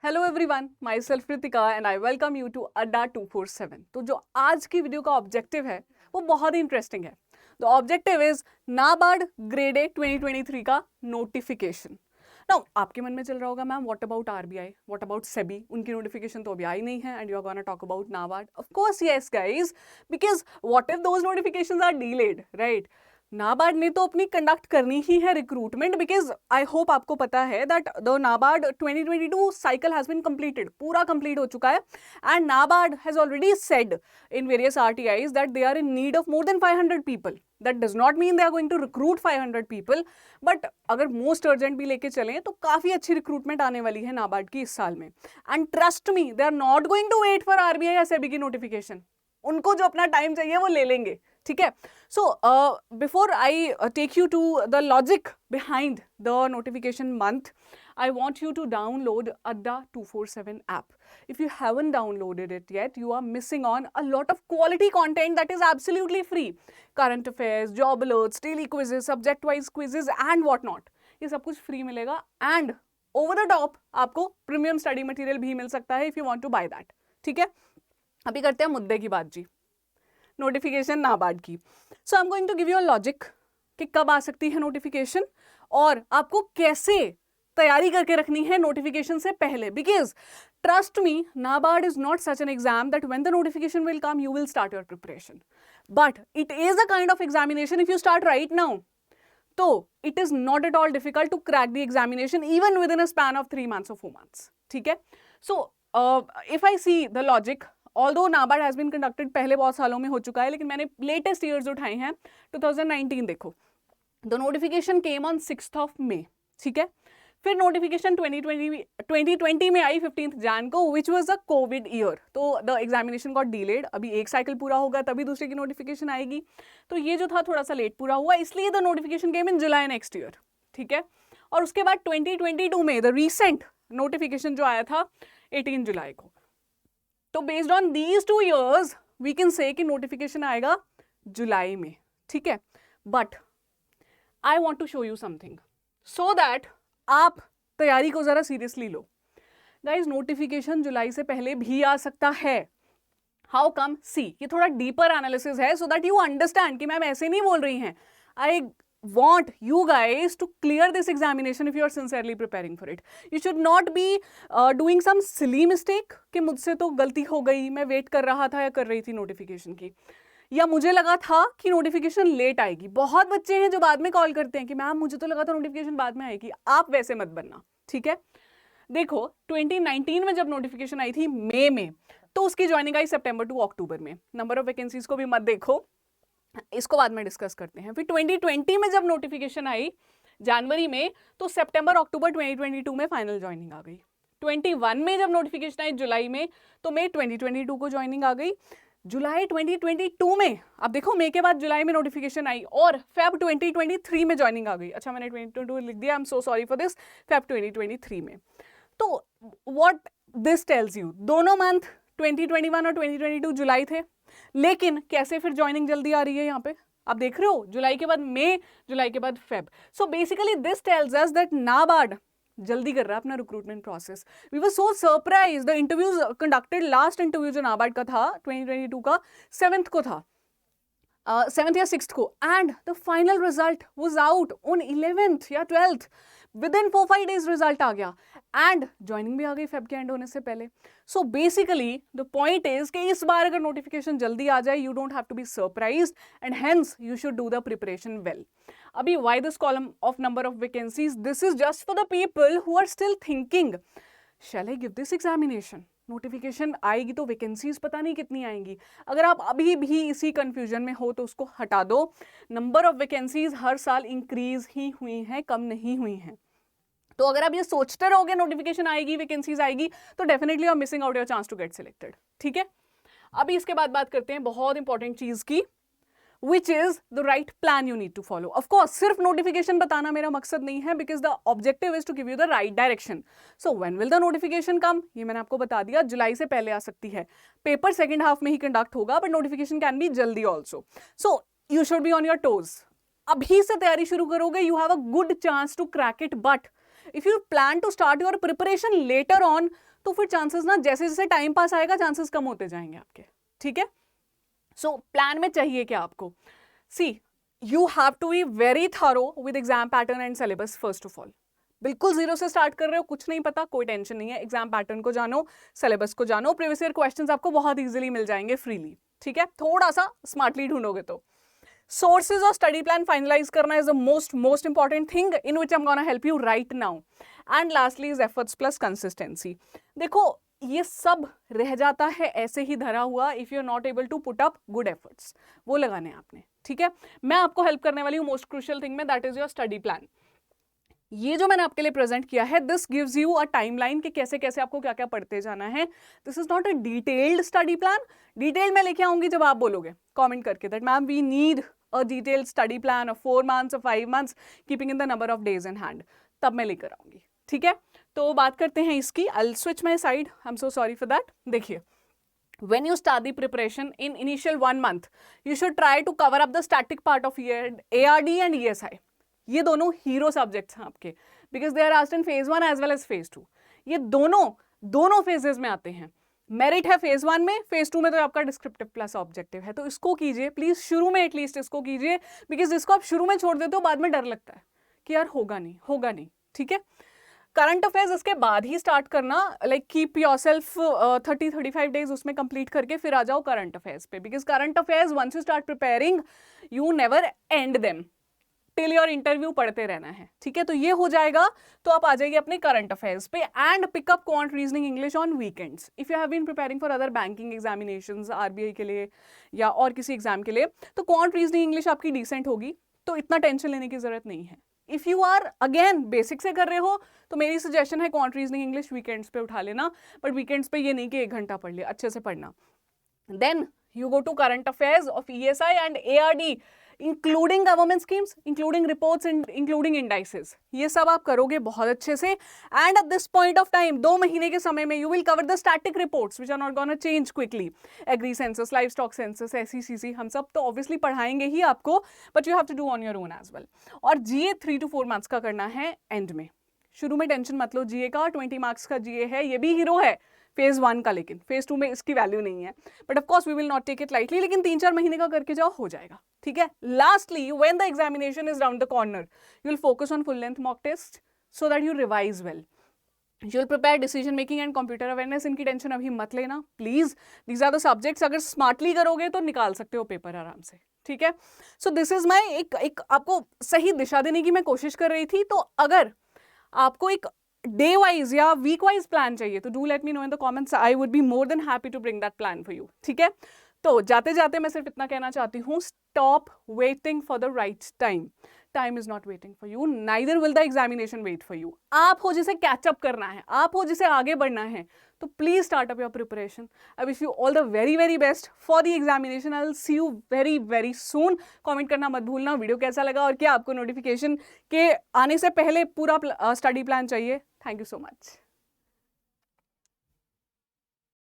Hello everyone, my self Kritika and I welcome you to Adda 247। तो जो आज की वीडियो का ऑब्जेक्टिव है वो बहुत ही इंटरेस्टिंग है। The objective is NABARD grade A 2023 का नोटिफिकेशन। नाउ आपके मन में चल रहा होगा ma'am what about RBI, what about SEBI, उनकी नोटिफिकेशन तो अभी आई नहीं है and you are gonna talk about NABARD. Of course yes guys, because what if those notifications are delayed, right? NABARD ने तो अपनी कंडक्ट करनी ही है रिक्रूटमेंट, बिकॉज आई होप आपको पता है that the NABARD 2022 cycle has been completed, पूरा complete हो चुका है and NABARD has already said in various RTIs that they are in need of more than 500 people. That does not mean they are going to recruit 500 people, but अगर most urgent भी लेके चलें तो काफी अच्छी रिक्रूटमेंट आने वाली है नाबार्ड की इस साल में। And trust me, they are not going to wait for RBI या सेबी की नोटिफिकेशन। उनको जो अपना टाइम चाहिए वो ले लेंगे, ठीक है? So before I take you to the logic behind the notification month, I want you to download Adda 247 app. If you haven't downloaded it yet, you are missing on a lot of quality content that is absolutely free. Current affairs, job alerts, daily quizzes, subject-wise quizzes and what not. ये सब कुछ free मिलेगा and over the top आपको premium study material भी मिल सकता है if you want to buy that. ठीक है? अभी करते हैं मुद्दे की बात जी, नोटिफिकेशन नाबार्ड की। So I am going to give you a logic कि कब आ सकती है नोटिफिकेशन और आपको कैसे तैयारी करके रखनी है नोटिफिकेशन से पहले। Because trust me, NABARD is not such an exam that when the notification will come you will start your preparation, but it is a kind of examination if you start right now. तो it is not at all difficult to crack the examination even within a span of 3 months or 4 months, ठीक है? So if I see the logic, although NABARD has been conducted पहले बहुत सालों में हो चुका है, लेकिन मैंने लेटेस्ट ईयर्स उठाए हैं। 2019 देखो, the notification came on 6th May, ठीक है? फिर नोटिफिकेशन 2020 में आई 15th Jan को, which was a Covid year, तो द एग्जामिनेशन गॉट डिलेड। अभी एक साइकिल पूरा होगा तभी दूसरे की नोटिफिकेशन आएगी, तो ये जो था थोड़ा सा लेट पूरा हुआ, इसलिए the notification came in July next year, ठीक है? और उसके बाद 2022 में द रीसेंट नोटिफिकेशन जो आया था 18 जुलाई को। तो based on these 2 years we can say कि नोटिफिकेशन आएगा जुलाई में, ठीक है? But I want to show you something so that आप तैयारी को जरा सीरियसली लो। गाइज, नोटिफिकेशन जुलाई से पहले भी आ सकता है। How come? सी, ये थोड़ा डीपर एनालिसिस है सो दैट यू अंडरस्टैंड कि मैम ऐसे नहीं बोल रही हैं। आई want you guys to clear this examination if you are sincerely preparing for it. You should not be doing some silly mistake कि मुझसे तो गलती हो गई, मैं वेट कर रहा था या कर रही थी नोटिफिकेशन की, या मुझे लगा था कि नोटिफिकेशन लेट आएगी। बहुत बच्चे हैं जो बाद में कॉल करते हैं कि मैम मुझे तो लगा था नोटिफिकेशन बाद में आएगी। आप वैसे मत बनना, ठीक है? देखो, 2019 में जब नोटिफिकेशन आई थी मई में, तो उसकी ज्वाइनिंग आई सितंबर टू अक्टूबर में। नंबर ऑफ वैकेंसीज को भी मत देखो, इसको बाद में डिस्कस करते हैं। फिर 2020 में जब नोटिफिकेशन आई जनवरी में, तो सितंबर अक्टूबर 2022 में फाइनल ज्वाइनिंग आ गई। 21 में जब नोटिफिकेशन आई जुलाई में, तो मई 2022 को ज्वाइनिंग आ गई। जुलाई 2022 में, अब देखो, मई के बाद जुलाई में नोटिफिकेशन आई और फेब 2023 में ज्वाइनिंग आ गई। अच्छा, मैंने 2022 लिख दिया, I am so sorry for this. Feb 2023 में, तो व्हाट दिस टेल्स यू, दोनों मंथ 2021 और 2022 जुलाई थे, लेकिन कैसे फिर ज्वाइनिंग जल्दी आ रही है यहाँ पे? आप देख रहे हो, जुलाई के बाद मई, जुलाई के बाद Feb. So basically this tells us that NABARD जल्दी कर रहा है अपना recruitment process. We were so surprise, the interviews conducted, last interview जो नाबार्ड का था 2022 का 7th को था, 7th या 6th को, and the final result was out on 11th या 12th। Within 4-5 days result आ गया एंड ज्वाइनिंग भी आ गई फेब के एंड होने से पहले। So basically the point is कि इस बार अगर नोटिफिकेशन जल्दी आ जाए, you don't have to be surprised and hence you should do the preparation well. अभी why this column of number of vacancies? This is just for the people who are still thinking, shall I give this examination? Notification आएगी तो vacancies पता नहीं कितनी आएंगी। अगर आप अभी भी इसी कंफ्यूजन में हो तो उसको हटा दो। नंबर ऑफ वैकेंसीज हर साल इंक्रीज ही हुई हैं, कम नहीं हुई हैं। तो अगर आप ये सोचते रहोगे नोटिफिकेशन आएगी, वैकेंसीज आएगी, तो definitely you are missing out your chance to get selected, ठीक है? अभी इसके बाद बात करते हैं बहुत इंपॉर्टेंट चीज की, which is the right plan you need to follow. Of course, सिर्फ नोटिफिकेशन बताना मेरा मकसद नहीं है, because the objective is to give you the right direction. So when will the notification come? ये मैंने आपको बता दिया, जुलाई से पहले आ सकती है। पेपर सेकेंड हाफ में ही कंडक्ट होगा, but notification can be जल्दी also. So you should be on your toes. अभी से तैयारी शुरू करोगे, you have a good chance to crack it, but if you plan to start your preparation later on, तो फिर chances ना जैसे जैसे टाइम पास आएगा चांसेस कम होते जाएंगे आपके, ठीक है। सो प्लान में चाहिए क्या आपको, see you have to be very thorough with exam pattern and syllabus first of all. बिल्कुल जीरो से स्टार्ट कर रहे हो, कुछ नहीं पता, कोई टेंशन नहीं है, एग्जाम पैटर्न को जानो, सिलेबस को जानो, प्रीवियस ईयर क्वेश्चंस आपको बहुत इजीली मिल जाएंगे फ्रीली, ठीक है, थोड़ा सा स्मार्टली ढूंढोगे तो। सोर्सेज और स्टडी प्लान फाइनलाइज करना is the most important thing in which I am gonna help you right now. And lastly is efforts plus consistency. देखो ये सब रह जाता है ऐसे ही धरा हुआ if you are not able to put up good efforts, वो लगाने आपने, ठीक है। मैं आपको हेल्प करने वाली हूँ मोस्ट क्रूशियल थिंग में, that is your study plan. ये जो मैंने आपके लिए प्रेजेंट किया है, this gives you a timeline कि कैसे कैसे आपको क्या क्या पढ़ते जाना है। This is not a detailed study plan, detail मैं लेके आऊंगी जब आप बोलोगे कमेंट करके that ma'am we need a detailed study plan of 4 months or 5 months keeping in the number of days in hand, तब मैं लेकर आऊंगी, ठीक है। तो बात करते हैं इसकी, I will switch my side, I am so sorry for that. देखिए, when you start the preparation in initial 1 month you should try to cover up the static part of ARD and ESI। ये दोनों hero subjects हैं आपके, because they are asked in phase 1 as well as phase 2। ये दोनों phases में आते हैं। Merit है phase 1 में, phase 2 में तो आपका डिस्क्रिप्टिव प्लस ऑब्जेक्टिव है, तो इसको कीजिए प्लीज, शुरू में एटलीस्ट इसको कीजिए, बिकॉज इसको आप शुरू में छोड़ देते हो बाद में डर लगता है कि यार होगा नहीं, ठीक है। करंट अफेयर्स इसके बाद ही स्टार्ट करना, लाइक कीप योरसेल्फ 30-35 डेज उसमें कंप्लीट करके फिर आ जाओ करंट अफेयर्स पे, because current affairs once you start preparing you never end them till your interview, पढ़ते रहना है, ठीक है। तो ये हो जाएगा तो आप आ जाइए अपने करंट अफेयर्स पे and pick up quant reasoning English on weekends. If you have been preparing for other banking examinations, RBI के लिए या और किसी एग्जाम के लिए, तो क्वांट रीजनिंग इंग्लिश आपकी डिसेंट होगी, तो इतना टेंशन लेने की जरूरत नहीं है। If you are again basic से कर रहे हो तो मेरी सजेशन है क्वांट रीजनिंग इंग्लिश वीकेंड्स पे उठा लेना, बट वीकेंड्स पे ये नहीं कि 1 घंटा पढ़ लिया, अच्छे से पढ़ना। Then you go to current affairs of ESI and ARD, including government schemes, including reports and including indices। ये सब आप करोगे बहुत अच्छे से, and at this point of time 2 महीने के समय में you will cover the static reports which are not gonna change quickly, agri census, livestock census, SECC, हम सब तो obviously पढ़ाएंगे ही आपको, but you have to do on your own as well। और GA 3 to 4 months का करना है and में, शुरू में टेंशन मत लो, GA का 20 मार्क्स का GA है, ये भी हीरो है phase 1 का, लेकिन phase 2 में इसकी वैल्यू नहीं है, but of course we will not take it lightly, लेकिन 3-4 महीने का करके जाओ, हो जाएगा, ठीक है। Lastly when the examination is round the corner you will focus on full length mock test so that you revise well, you will prepare decision making and computer awareness. इनकी टेंशन अभी मत लेना please, these are the subjects, अगर smartly करोगे तो निकाल सकते हो पेपर आराम से, ठीक है। सो दिस इज माई एक आपको सही दिशा देने की मैं कोशिश कर रही थी। तो अगर आपको एक डे वाइज या वीक वाइज प्लान चाहिए तो do let me know in the comments, I would be more than happy to bring that plan for you, ठीक है। तो जाते जाते मैं सिर्फ इतना कहना चाहती हूँ, stop waiting for the right time, time is not waiting for you, neither will the examination wait for you. आप हो जिसे कैचअप करना है, आप हो जिसे आगे बढ़ना है, तो please start up your preparation. I wish you all the very very best for the examination. I will see you very very soon. Comment करना मत भूलना वीडियो कैसा लगा और क्या आपको नोटिफिकेशन के आने से पहले पूरा स्टडी प्लान चाहिए। Thank you so much.